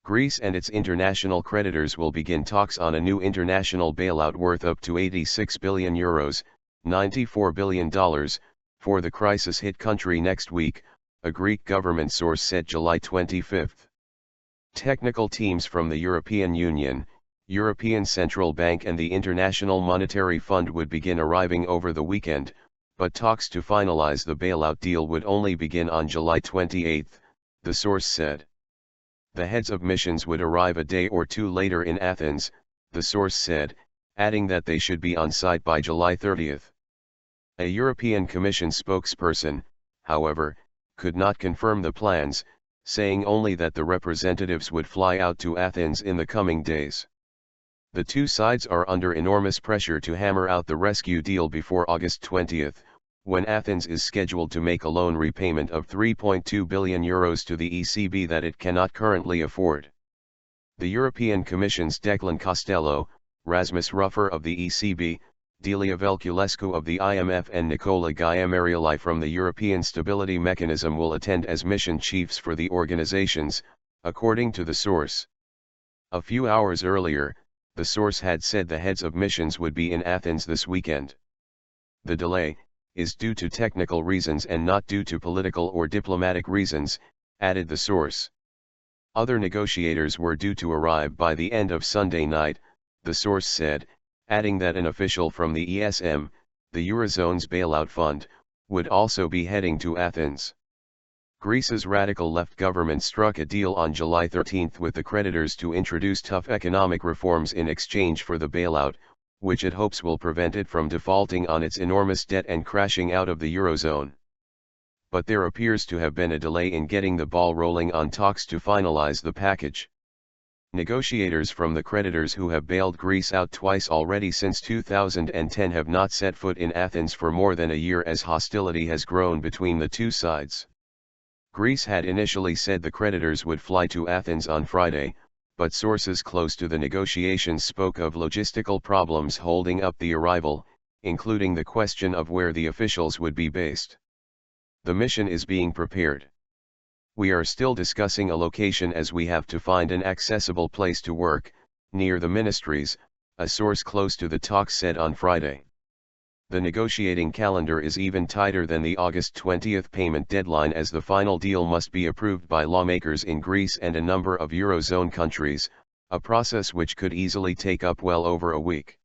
Greece and its international creditors will begin talks on a new international bailout worth up to €86 billion, $94 billion, for the crisis-hit country next week, a Greek government source said July 25. Technical teams from the European Union, European Central Bank and the International Monetary Fund would begin arriving over the weekend, but talks to finalize the bailout deal would only begin on July 28, the source said. The heads of missions would arrive a day or two later in Athens, the source said, adding that they should be on site by July 30. A European Commission spokesperson, however, could not confirm the plans, saying only that the representatives would fly out to Athens in the coming days. The two sides are under enormous pressure to hammer out the rescue deal before August 20, when Athens is scheduled to make a loan repayment of €3.2 billion to the ECB that it cannot currently afford. The European Commission's Declan Costello, Rasmus Ruffer of the ECB, Delia Velculescu of the IMF and Nicola Gaiamarioli from the European Stability Mechanism will attend as mission chiefs for the organizations, according to the source. A few hours earlier, the source had said the heads of missions would be in Athens this weekend. The delay is due to technical reasons and not due to political or diplomatic reasons, added the source. Other negotiators were due to arrive by the end of Sunday night, the source said, adding that an official from the ESM, the Eurozone's bailout fund, would also be heading to Athens. Greece's radical left government struck a deal on July 13 with the creditors to introduce tough economic reforms in exchange for the bailout, which it hopes will prevent it from defaulting on its enormous debt and crashing out of the Eurozone. But there appears to have been a delay in getting the ball rolling on talks to finalize the package. Negotiators from the creditors who have bailed Greece out twice already since 2010 have not set foot in Athens for more than a year as hostility has grown between the two sides. Greece had initially said the creditors would fly to Athens on Friday, but sources close to the negotiations spoke of logistical problems holding up the arrival, including the question of where the officials would be based. The mission is being prepared. We are still discussing a location as we have to find an accessible place to work, near the ministries, a source close to the talks said on Friday. The negotiating calendar is even tighter than the August 20 payment deadline as the final deal must be approved by lawmakers in Greece and a number of Eurozone countries, a process which could easily take up well over a week.